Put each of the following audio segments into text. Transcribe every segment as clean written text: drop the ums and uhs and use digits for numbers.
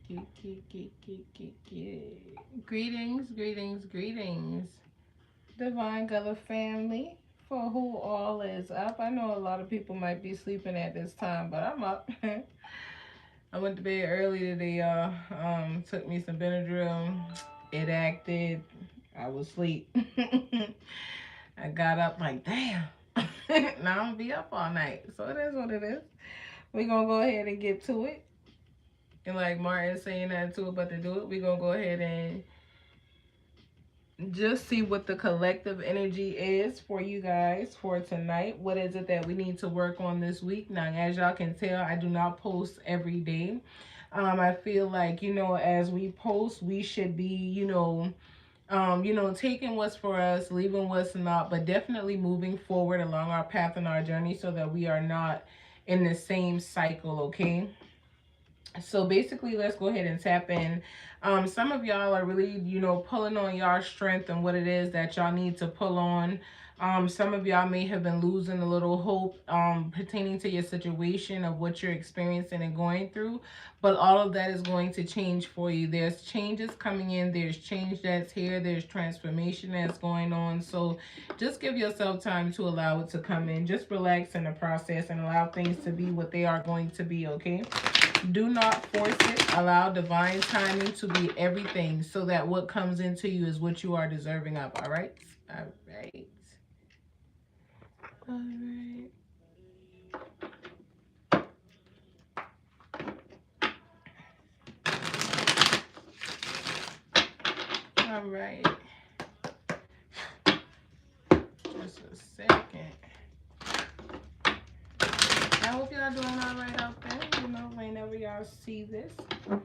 Greetings, greetings, greetings, Divine Gullah family. For who all is up. I know a lot of people might be sleeping at this time, but I'm up. I went to bed early today, y'all. Took me some Benadryl. It acted. I was asleep. I got up like, damn. Now I'm gonna be up all night. So it is what it is. We're gonna go ahead and get to it. And like Martin saying that too about to do it, we're gonna go ahead and just see what the collective energy is for you guys for tonight. What is it that we need to work on this week? Now, as y'all can tell, I do not post every day. I feel like, as we post, we should be, taking what's for us, leaving what's not, but definitely moving forward along our path and our journey so that we are not in the same cycle, okay? So basically, let's go ahead and tap in. Some of y'all are really, pulling on y'all strength and what it is that y'all need to pull on. Some of y'all may have been losing a little hope pertaining to your situation of what you're experiencing and going through. But all of that is going to change for you. There's changes coming in. There's change that's here. There's transformation that's going on. So just give yourself time to allow it to come in. Just relax in the process and allow things to be what they are going to be, okay? Do not force it. Allow divine timing to be everything so that what comes into you is what you are deserving of. All right? All right. All right. All right. Just a second. I hope y'all doing all right out there. Whenever y'all see this. I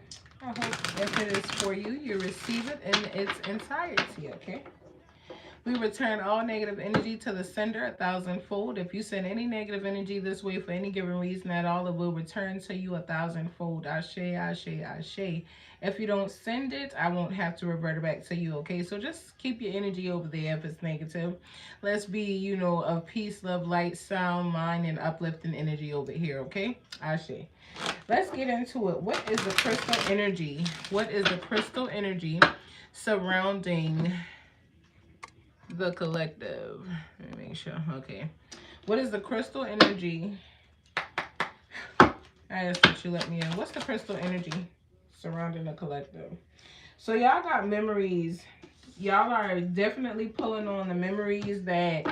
hope if it is for you, you receive it in its entirety, okay? We return all negative energy to the sender 1,000-fold. If you send any negative energy this way for any given reason at all, it will return to you 1,000-fold. Ashe, ashe, ashe. If you don't send it, I won't have to revert it back to you, okay? So just keep your energy over there if it's negative. Let's be, of peace, love, light, sound, mind, and uplifting energy over here, okay? Ashe. Let's get into it. What is the crystal energy? What is the crystal energy surrounding the collective? Let me make sure. Okay. What is the crystal energy? I asked that you let me in. What's the crystal energy surrounding the collective? So y'all got memories. Y'all are definitely pulling on the memories that,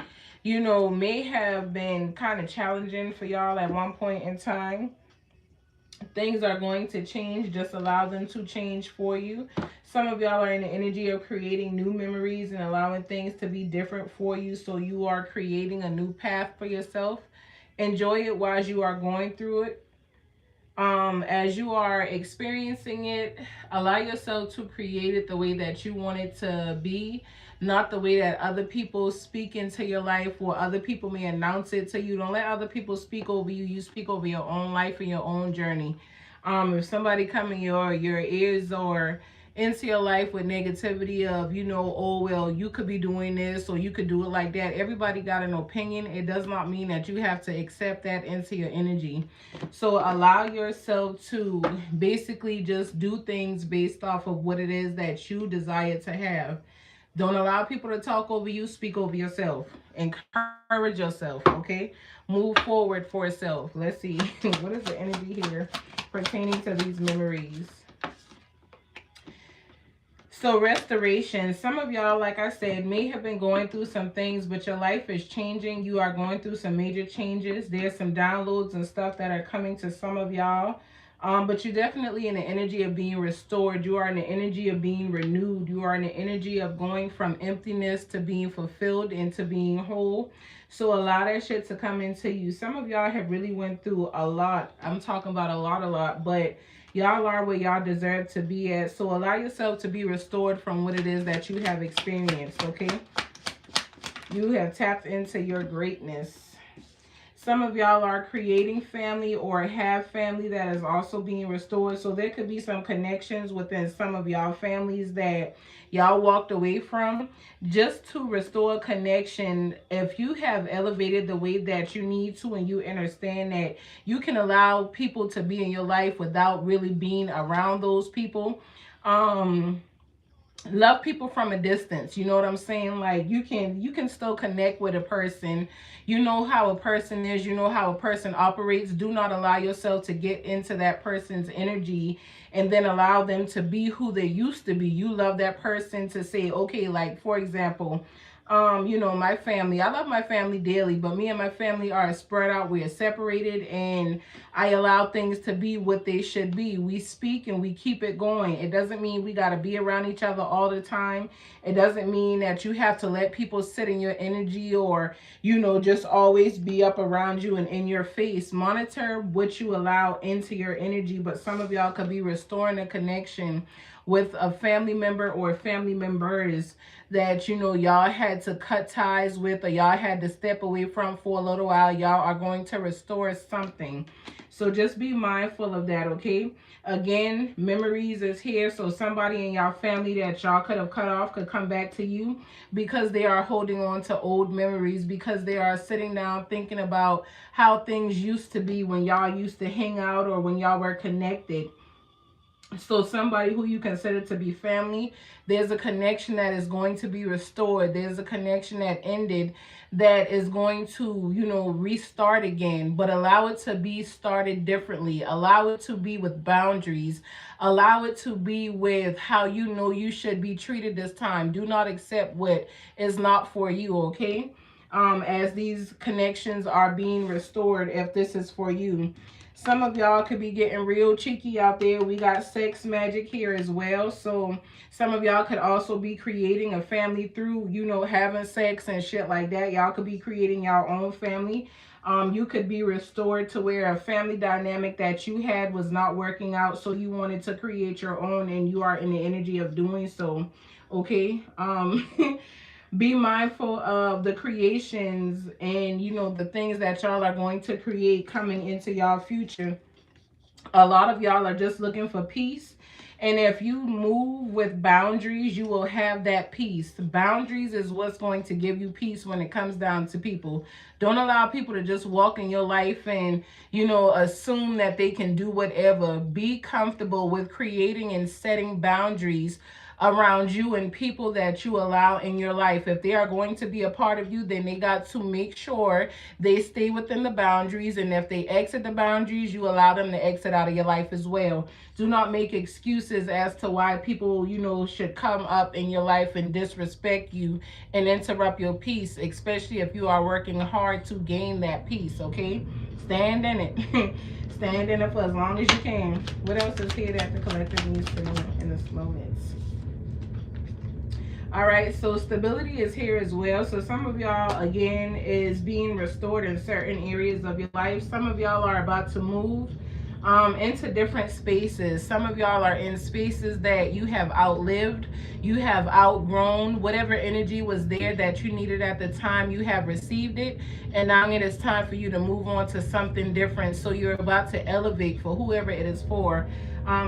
may have been kind of challenging for y'all at one point in time. Things are going to change. Just allow them to change for you. Some of y'all are in the energy of creating new memories and allowing things to be different for you. So you are creating a new path for yourself. Enjoy it while you are going through it. As you are experiencing it, allow yourself to create it the way that you want it to be, not the way that other people speak into your life or other people may announce it to you. Don't let other people speak over you. You speak over your own life and your own journey. If somebody come in your ears or into your life with negativity of, oh, well, you could be doing this or you could do it like that. Everybody got an opinion. It does not mean that you have to accept that into your energy. So allow yourself to basically just do things based off of what it is that you desire to have. Don't allow people to talk over you. Speak over yourself. Encourage yourself, okay? Move forward for self. Let's see. What is the energy here pertaining to these memories? So restoration. Some of y'all, like I said, may have been going through some things, but your life is changing. You are going through some major changes. There's some downloads and stuff that are coming to some of y'all. But you're definitely in the energy of being restored. You are in the energy of being renewed. You are in the energy of going from emptiness to being fulfilled and to being whole. So allow that shit to come into you. Some of y'all have really went through a lot. I'm talking about a lot, but y'all are where y'all deserve to be at. So allow yourself to be restored from what it is that you have experienced, okay? You have tapped into your greatness. Some of y'all are creating family or have family that is also being restored. So there could be some connections within some of y'all families that y'all walked away from. Just to restore connection, if you have elevated the way that you need to and you understand that you can allow people to be in your life without really being around those people. Love people from a distance, you know what I'm saying? Like you can still connect with a person. You know how a person is, you know how a person operates. Do not allow yourself to get into that person's energy and then allow them to be who they used to be. You love that person to say, okay, like for example, my family, I love my family dearly, but me and my family are spread out. We are separated, and I allow things to be what they should be. We speak and we keep it going. It doesn't mean we got to be around each other all the time. It doesn't mean that you have to let people sit in your energy or, just always be up around you and in your face. Monitor what you allow into your energy, but some of y'all could be restoring a connection with a family member or family members that y'all had to cut ties with, or y'all had to step away from for a little while. Y'all are going to restore something, so just be mindful of that. Okay, again, memories is here, so somebody in y'all family that y'all could have cut off could come back to you because they are holding on to old memories, because they are sitting down thinking about how things used to be when y'all used to hang out or when y'all were connected. So somebody who you consider to be family, there's a connection that is going to be restored. There's a connection that ended that is going to, restart again, but allow it to be started differently. Allow it to be with boundaries. Allow it to be with how you should be treated this time. Do not accept what is not for you, okay? As these connections are being restored, if this is for you. Some of y'all could be getting real cheeky out there. We got sex magic here as well. So some of y'all could also be creating a family through, having sex and shit like that. Y'all could be creating your own family. You could be restored to where a family dynamic that you had was not working out. So you wanted to create your own, and you are in the energy of doing so. Okay. Be mindful of the creations and the things that y'all are going to create coming into y'all future. A lot of y'all are just looking for peace, and if you move with boundaries, you will have that peace. Boundaries is what's going to give you peace when it comes down to people. Don't allow people to just walk in your life and assume that they can do whatever. Be comfortable with creating and setting boundaries around you and people that you allow in your life. If they are going to be a part of you, then they got to make sure they stay within the boundaries. And if they exit the boundaries, you allow them to exit out of your life as well. Do not make excuses as to why people, should come up in your life and disrespect you and interrupt your peace, especially if you are working hard to gain that peace, okay? Stand in it. Stand in it for as long as you can. What else is here that the collective needs to know in this moment? All right, so stability is here as well. So some of y'all, again, is being restored in certain areas of your life. Some of y'all are about to move into different spaces. Some of y'all are in spaces that you have outlived, you have outgrown. Whatever energy was there that you needed at the time, you have received it, and now it is time for you to move on to something different. So you're about to elevate for whoever it is for.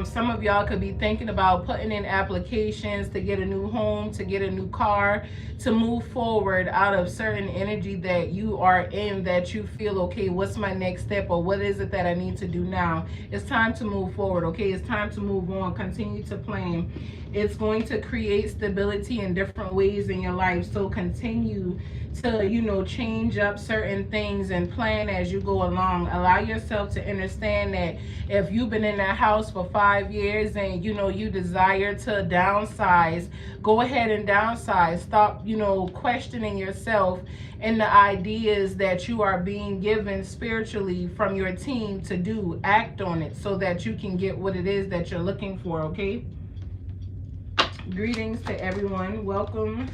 Some of y'all could be thinking about putting in applications to get a new home, to get a new car, to move forward out of certain energy that you are in, that you feel, okay, what's my next step, or what is it that I need to do now? It's time to move forward, okay? It's time to move on. Continue to plan. It's going to create stability in different ways in your life. So continue to, change up certain things and plan as you go along. Allow yourself to understand that if you've been in that house for 5 years and, you desire to downsize, go ahead and downsize. Stop, questioning yourself and the ideas that you are being given spiritually from your team to do. Act on it so that you can get what it is that you're looking for, okay? Greetings to everyone. Welcome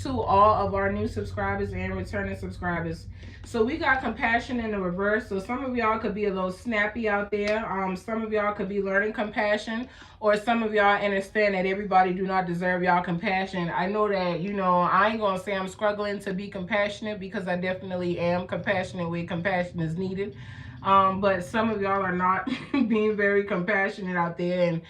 to all of our new subscribers and returning subscribers. So we got compassion in the reverse. So some of y'all could be a little snappy out there. Some of y'all could be learning compassion, or some of y'all understand that everybody do not deserve y'all compassion. I know that, you know, I ain't gonna say I'm struggling to be compassionate, because I definitely am compassionate where compassion is needed. But some of y'all are not being very compassionate out there, and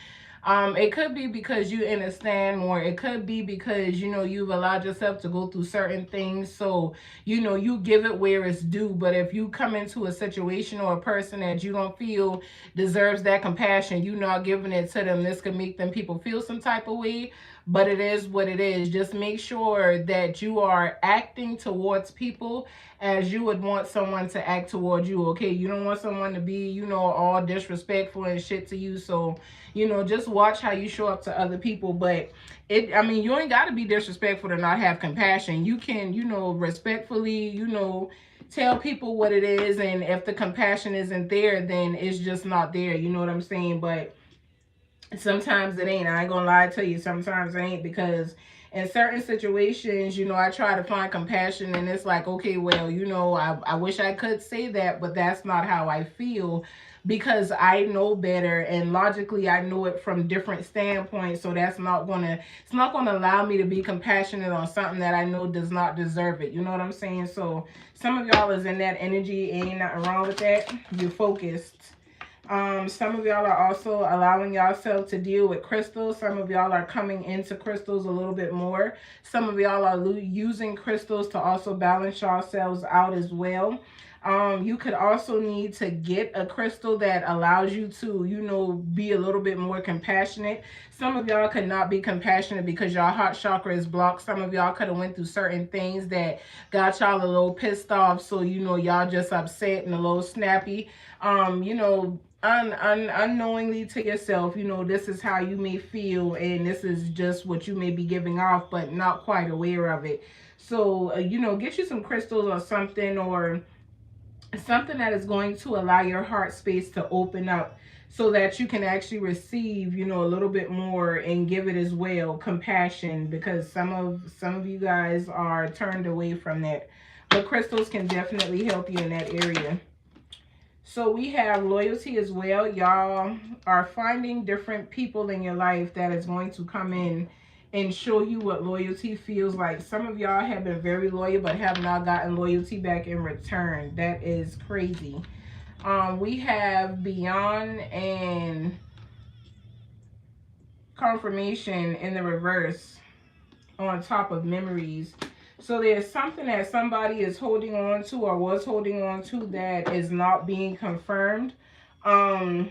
it could be because you understand more. It could be because, you know, you've allowed yourself to go through certain things. So, you know, you give it where it's due. But if you come into a situation or a person that you don't feel deserves that compassion, you're not giving it to them. This could make them people feel some type of way. But it is what it is. Just make sure that you are acting towards people as you would want someone to act towards you, okay? You don't want someone to be, you know, all disrespectful and shit to you. So, you know, just watch how you show up to other people. But I mean, you ain't got to be disrespectful to not have compassion. You can, you know, respectfully, you know, tell people what it is. And if the compassion isn't there, then it's just not there. You know what I'm saying? But sometimes it ain't. I ain't gonna lie to you. Sometimes it ain't, because in certain situations, you know, I try to find compassion, and it's like, okay, well, you know, I wish I could say that, but that's not how I feel, because I know better, and logically I know it from different standpoints. So that's not gonna, it's not gonna allow me to be compassionate on something that I know does not deserve it. You know what I'm saying? So some of y'all is in that energy. Ain't nothing wrong with that. You're focused. Some of y'all are also allowing yourself to deal with crystals. Some of y'all are coming into crystals a little bit more. Some of y'all are using crystals to also balance yourselves out as well. You could also need to get a crystal that allows you to, you know, be a little bit more compassionate. Some of y'all could not be compassionate because your heart chakra is blocked. Some of y'all could have went through certain things that got y'all a little pissed off. So, you know, y'all just upset and a little snappy. You know, unknowingly to yourself, you know, this is how you may feel, and this is just what you may be giving off, but not quite aware of it. So, you know, get you some crystals or something, or something that is going to allow your heart space to open up, so that you can actually receive, you know, a little bit more and give it as well compassion, because some of you guys are turned away from that. But crystals can definitely help you in that area. So we have loyalty as well. Y'all are finding different people in your life that is going to come in and show you what loyalty feels like. Some of y'all have been very loyal but have not gotten loyalty back in return. That is crazy. We have beyond and confirmation in the reverse on top of memories. So there's something that somebody is holding on to or was holding on to that is not being confirmed. Somebody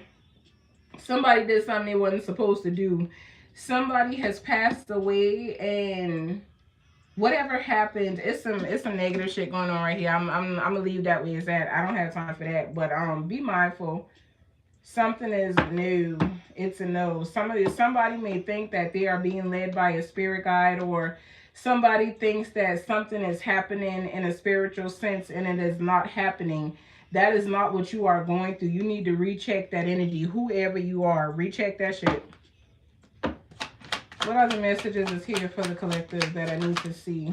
did something they wasn't supposed to do. Somebody has passed away, and whatever happened, it's some negative shit going on right here. I'm gonna leave that way as that. I don't have time for that. But be mindful. Something is new. It's a no. Somebody may think that they are being led by a spirit guide, or somebody thinks that something is happening in a spiritual sense and it is not happening. That is not what you are going through. You need to recheck that energy. Whoever you are, recheck that shit. What other messages is here for the collective that I need to see?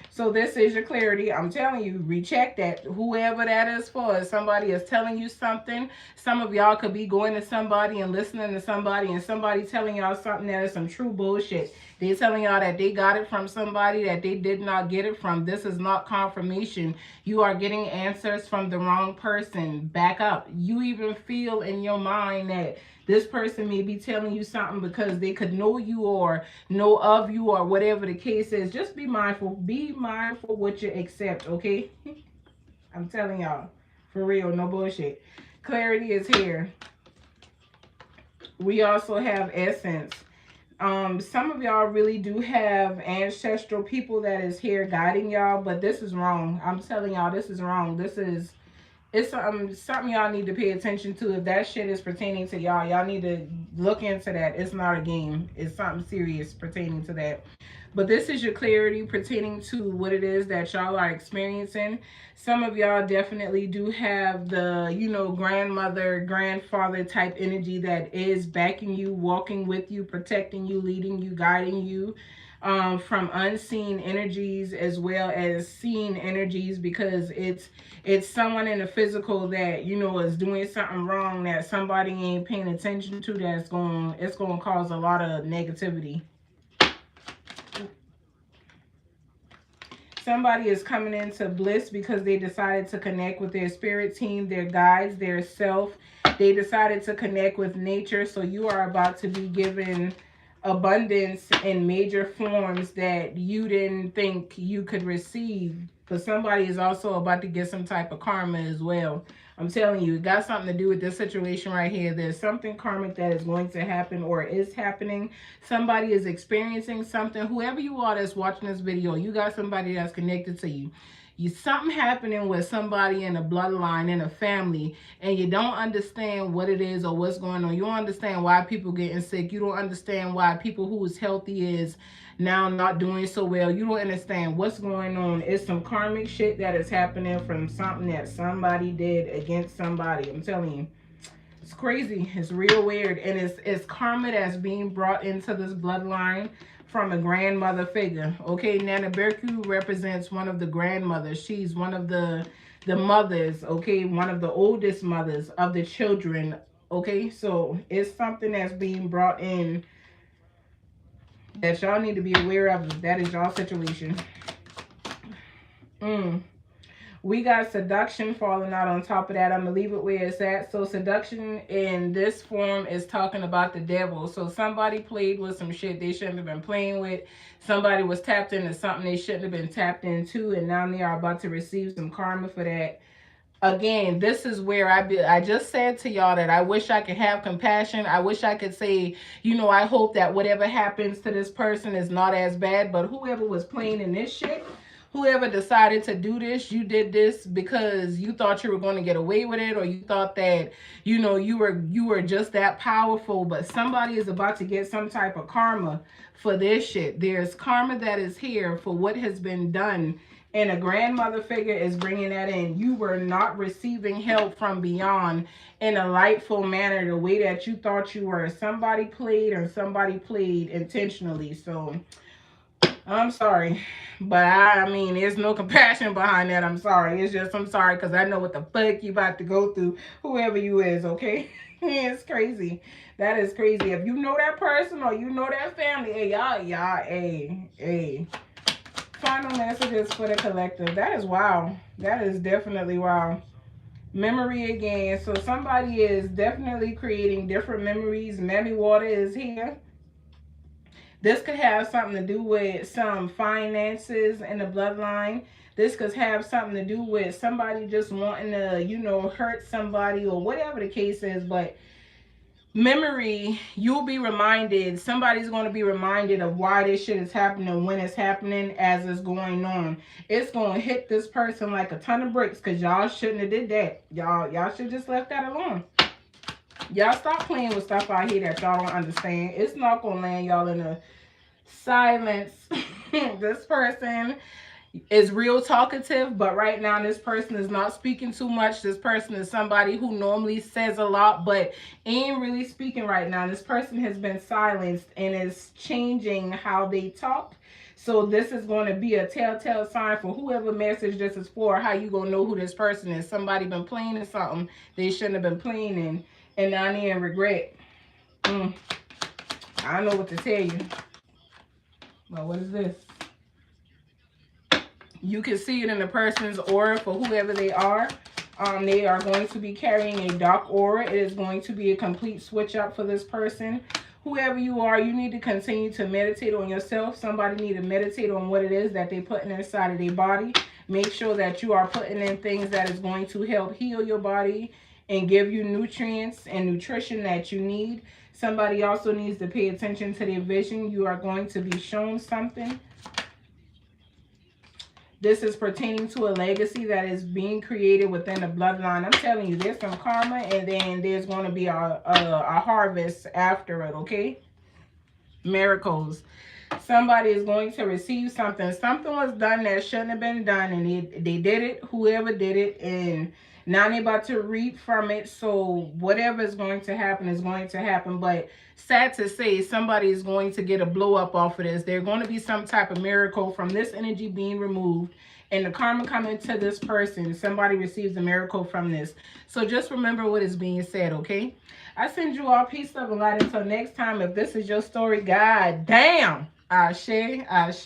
So this is your clarity. I'm telling you, recheck that. Whoever that is for, if somebody is telling you something, some of y'all could be going to somebody and listening to somebody, and somebody telling y'all something that is some true bullshit. They're telling y'all that they got it from somebody that they did not get it from. This is not confirmation. You are getting answers from the wrong person. Back up. You even feel in your mind that this person may be telling you something because they could know you or know of you or whatever the case is. Just be mindful. Be mindful what you accept, okay? I'm telling y'all. For real, no bullshit. Clarity is here. We also have essence. Some of y'all really do have ancestral people that is here guiding y'all, but this is wrong. I'm telling y'all, this is wrong. It's something y'all need to pay attention to. If that shit is pertaining to y'all, y'all need to look into that. It's not a game. It's something serious pertaining to that. But this is your clarity pertaining to what it is that y'all are experiencing. Some of y'all definitely do have the, you know, grandmother, grandfather type energy that is backing you, walking with you, protecting you, leading you, guiding you. from unseen energies as well as seen energies, because it's someone in the physical that, you know, is doing something wrong that somebody ain't paying attention to, it's going to cause a lot of negativity. Somebody is coming into bliss because they decided to connect with their spirit team, their guides, their self. They decided to connect with nature. So you are about to be given abundance in major forms that you didn't think you could receive. But somebody is also about to get some type of karma as well. I'm telling you, it got something to do with this situation right here. There's something karmic that is going to happen or is happening. Somebody is experiencing something. Whoever you are that's watching this video, you got somebody that's connected to you. Something happening with somebody in a bloodline, in a family, and you don't understand what it is or what's going on. You don't understand why people getting sick. You don't understand why people who is healthy is now not doing so well. You don't understand what's going on. It's some karmic shit that is happening from something that somebody did against somebody. I'm telling you, it's crazy. It's real weird. And it's karma that's being brought into this bloodline from a grandmother figure. Okay, Nana Berku represents one of the grandmothers. She's one of the mothers, okay, one of the oldest mothers of the children. Okay, so it's something that's being brought in that y'all need to be aware of. That is y'all situation. We got seduction falling out on top of that. I'm going to leave it where it's at. So seduction in this form is talking about the devil. So somebody played with some shit they shouldn't have been playing with. Somebody was tapped into something they shouldn't have been tapped into. And now they are about to receive some karma for that. Again, this is where I just said to y'all that I wish I could have compassion. I wish I could say, you know, I hope that whatever happens to this person is not as bad. But whoever was playing in this shit, whoever decided to do this, you did this because you thought you were going to get away with it, or you thought that, you know, you were just that powerful. But somebody is about to get some type of karma for this shit. There's karma that is here for what has been done. And a grandmother figure is bringing that in. You were not receiving help from beyond in a lightful manner the way that you thought you were. Somebody played, or somebody played intentionally. So I'm sorry. But I mean, there's no compassion behind that. I'm sorry. It's just, I'm sorry, because I know what the fuck you about to go through, whoever you is, okay? It's crazy. That is crazy. If you know that person or you know that family, hey, y'all, hey. Final messages for the collective. That is wow. That is definitely wow. Memory again. So somebody is definitely creating different memories. Memory water is here. This could have something to do with some finances in the bloodline. This could have something to do with somebody just wanting to, you know, hurt somebody or whatever the case is. But memory, you'll be reminded, somebody's going to be reminded of why this shit is happening, when it's happening, as it's going on. It's going to hit this person like a ton of bricks, because y'all shouldn't have did that. Y'all should just left that alone. Y'all stop playing with stuff out here that y'all don't understand. It's not going to land y'all in a silence. This person is real talkative, but right now this person is not speaking too much. This person is somebody who normally says a lot but ain't really speaking right now. This person has been silenced and is changing how they talk. So this is going to be a telltale sign for whoever message this is for. How you gonna know who this person is? Somebody been playing in something they shouldn't have been playing in, and now they in regret. I don't know what to tell you. Well, what is this? You can see it in the person's aura for whoever they are. They are going to be carrying a dark aura. It is going to be a complete switch up for this person. Whoever you are, you need to continue to meditate on yourself. Somebody need to meditate on what it is that they're putting inside of their body. Make sure that you are putting in things that is going to help heal your body and give you nutrients and nutrition that you need. Somebody also needs to pay attention to their vision. You are going to be shown something. This is pertaining to a legacy that is being created within the bloodline. I'm telling you, there's some karma, and then there's going to be a harvest after it, okay? Miracles. Somebody is going to receive something. Something was done that shouldn't have been done, and they did it, whoever did it, and Now they're about to reap from it. So whatever is going to happen is going to happen. But sad to say, somebody is going to get a blow up off of this. There's going to be some type of miracle from this energy being removed and the karma coming to this person. Somebody receives a miracle from this. So just remember what is being said, okay? I send you all peace, love, and light. Until next time, if this is your story, God damn, Ashe, Ashe.